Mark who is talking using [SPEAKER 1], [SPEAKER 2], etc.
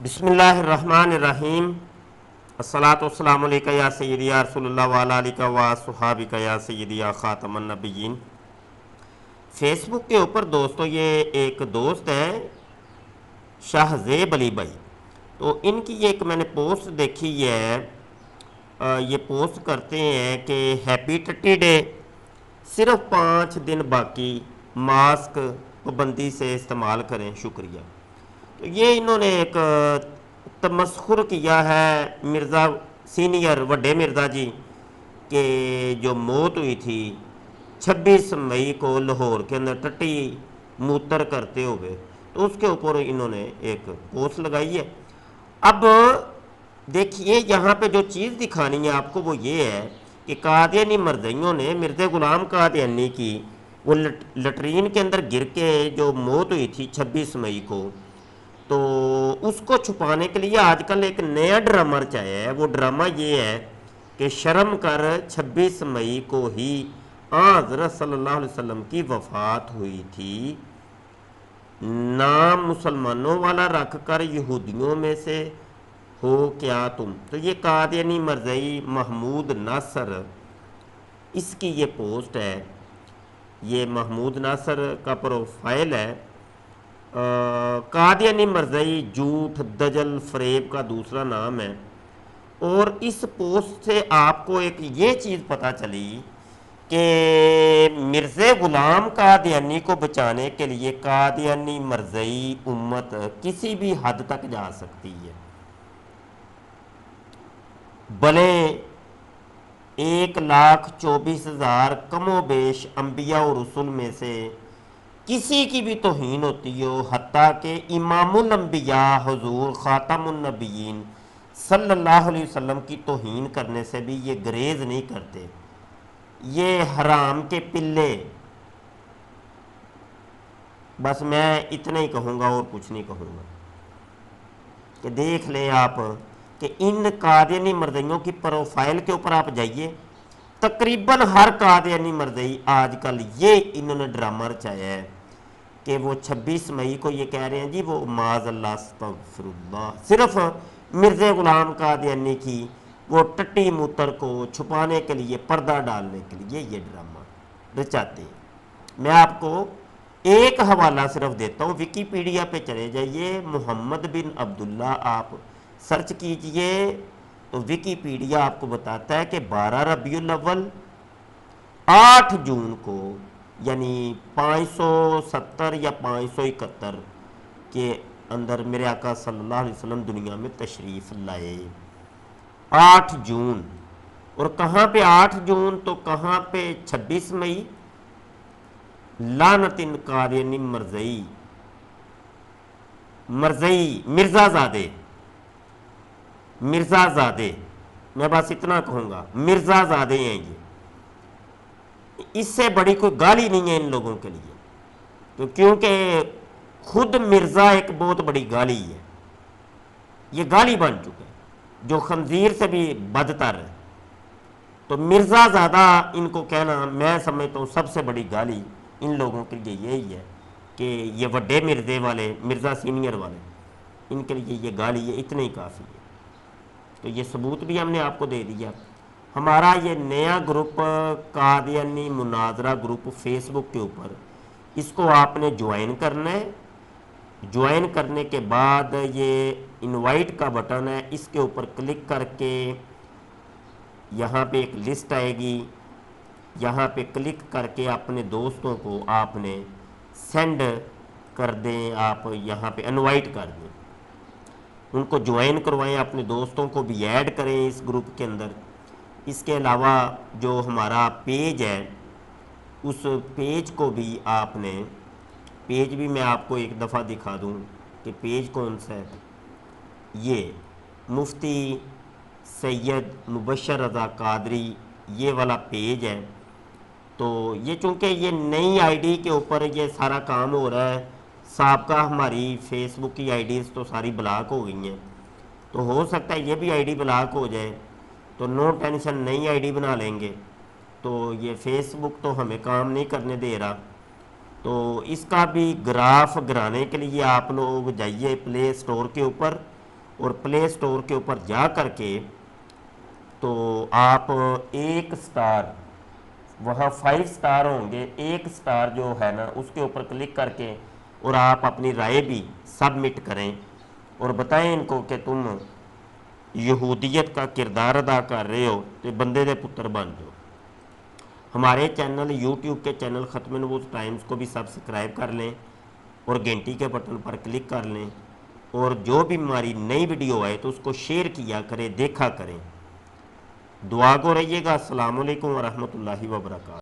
[SPEAKER 1] बिस्मिल्लाहिर्रहमानिर्रहीम। अस्सलातु वस्सलामु अलैका या सय्यदी या रसूल अल्लाह व अला आलिका व सुहाबिका या सय्यदी या खातमन नबिय्यीन। फेसबुक के ऊपर दोस्तों ये एक दोस्त है शाहज़ेब अली भाई, तो इनकी ये एक मैंने पोस्ट देखी है। ये पोस्ट करते हैं कि हैप्पी टट्टी डे, सिर्फ 5 दिन बाकी, मास्क पाबंदी से इस्तेमाल करें, शुक्रिया। तो ये इन्होंने एक तमस्खुर किया है मिर्ज़ा सीनियर वड्डे मिर्ज़ा जी के जो मौत हुई थी 26 मई को लाहौर के अंदर टट्टी मूत्र करते हुए, तो उसके ऊपर इन्होंने एक पोस्ट लगाई है। अब देखिए यहाँ पे जो चीज़ दिखानी है आपको वो ये है कि कादियानी मर्ज़इयों ने मिर्ज़ा ग़ुलाम कादियानी की वो लटरीन के अंदर गिर के जो मौत हुई थी 26 मई को, तो उसको छुपाने के लिए आजकल एक नया ड्रामा रचाया है। वो ड्रामा ये है कि शर्म कर 26 मई को ही हज़रत सल्लल्लाहु अलैहि वसल्लम की वफ़ात हुई थी, नाम मुसलमानों वाला रख कर यहूदियों में से हो क्या तुम। तो ये कादियानी मर्ज़ई महमूद नासर, इसकी ये पोस्ट है। ये महमूद नासर का प्रोफाइल है। कादियानी मर्ज़ई झूठ दजल फरेब का दूसरा नाम है। और इस पोस्ट से आपको एक ये चीज़ पता चली कि मिर्ज़ा ग़ुलाम कादियानी को बचाने के लिए कादियानी मर्ज़ई उम्मत किसी भी हद तक जा सकती है। भले 1,24,000 कमोबेश अम्बिया और रसूल में से किसी की भी तौहीन होती हो, हत्ता कि इमामुल अंबिया हुजूर खातमुन नबिय्यीन सल्लल्लाहु अलैहि वसल्लम की तौहीन करने से भी ये गुरेज नहीं करते। ये हराम के पिल्ले। बस मैं इतना ही कहूँगा और कुछ नहीं कहूँगा कि देख लें आप कि इन कादियानी मर्ज़इयों की प्रोफाइल के ऊपर आप जाइए, तकरीबन हर कादियानी मर्ज़ई आजकल ये इन्होंने ड्रामा रचाया है कि वो 26 मई को ये कह रहे हैं जी वो माज़अल्लाह अस्तग़फिरुल्लाह, सिर्फ मिर्ज़ा ग़ुलाम कादियानी की वो टट्टी मूत्र को छुपाने के लिए, पर्दा डालने के लिए ये ड्रामा रचाते हैं। मैं आपको एक हवाला सिर्फ देता हूँ, विकीपीडिया पे चले जाइए, मोहम्मद बिन अब्दुल्ला आप सर्च कीजिए तो विकीपीडिया आपको बताता है कि 12 रबीउल अव्वल 8 जून को, यानी 570 या 571 के अंदर मेरे आका सल्लल्लाहु अलैहि वसल्लम दुनिया में तशरीफ़ लाए। 8 जून। और कहाँ पे 8 जून, तो कहाँ पे 26 मई। लानतिन कादियानी मर्ज़ई मिर्ज़ाज़ादे, मैं बस इतना कहूँगा, मिर्ज़ाज़ादे हैं ये। इससे बड़ी कोई गाली नहीं है इन लोगों के लिए, तो क्योंकि खुद मिर्ज़ा एक बहुत बड़ी गाली है। ये गाली बन चुका है जो खंजीर से भी बदतर है। तो मिर्ज़ाज़ादा इनको कहना मैं समझता हूँ सबसे बड़ी गाली इन लोगों के लिए यही है कि ये वड्डे मिर्ज़े वाले, मिर्ज़ा सीनियर वाले, इनके लिए ये गाली है, इतने ही काफ़ी है। तो ये सबूत भी हमने आपको दे दिया। हमारा ये नया ग्रुप कादियानी मुनाजरा ग्रुप फेसबुक के ऊपर, इसको आपने ज्वाइन करना है। ज्वाइन करने के बाद ये इनवाइट का बटन है, इसके ऊपर क्लिक करके यहाँ पे एक लिस्ट आएगी, यहाँ पे क्लिक करके अपने दोस्तों को आपने सेंड कर दें, आप यहाँ पे इनवाइट कर दें, उनको ज्वाइन करवाएं, अपने दोस्तों को भी ऐड करें इस ग्रुप के अंदर। इसके अलावा जो हमारा पेज है, उस पेज को भी आपने, पेज भी मैं आपको एक दफ़ा दिखा दूं कि पेज कौन सा है। ये मुफ्ती सैयद मुबशर रज़ा कादरी ये वाला पेज है। तो ये चूँकि ये नई आईडी के ऊपर ये सारा काम हो रहा है, साबका हमारी फेसबुक की आईडीज़ तो सारी ब्लॉक हो गई हैं, तो हो सकता है ये भी आईडी ब्लॉक हो जाए, तो नो टेंशन, नई आईडी बना लेंगे। तो ये फेसबुक तो हमें काम नहीं करने दे रहा, तो इसका भी ग्राफ गिराने के लिए आप लोग जाइए प्ले स्टोर के ऊपर اور پلے اسٹور کے اوپر جا کر کے تو آپ ایک سٹار، وہاں 5 سٹار ہوں گے، ایک سٹار جو ہے نا اس کے اوپر کلک کر کے اور آپ اپنی رائے بھی سبمٹ کریں اور بتائیں ان کو کہ تم یہودیت کا کردار ادا کر رہے ہو تو بندے دے پتر بن جاؤ۔ ہمارے چینل یوٹیوب کے چینل ختم نبوت ٹائمز کو بھی سبسکرائب کر لیں اور گھنٹی کے بٹن پر کلک کر لیں، اور جو بھی ہماری نئی ویڈیو آئے تو اس کو شیئر کیا کریں، دیکھا کریں۔ دعا گو رہیے گا۔ السلام علیکم ورحمۃ اللہ وبرکاتہ۔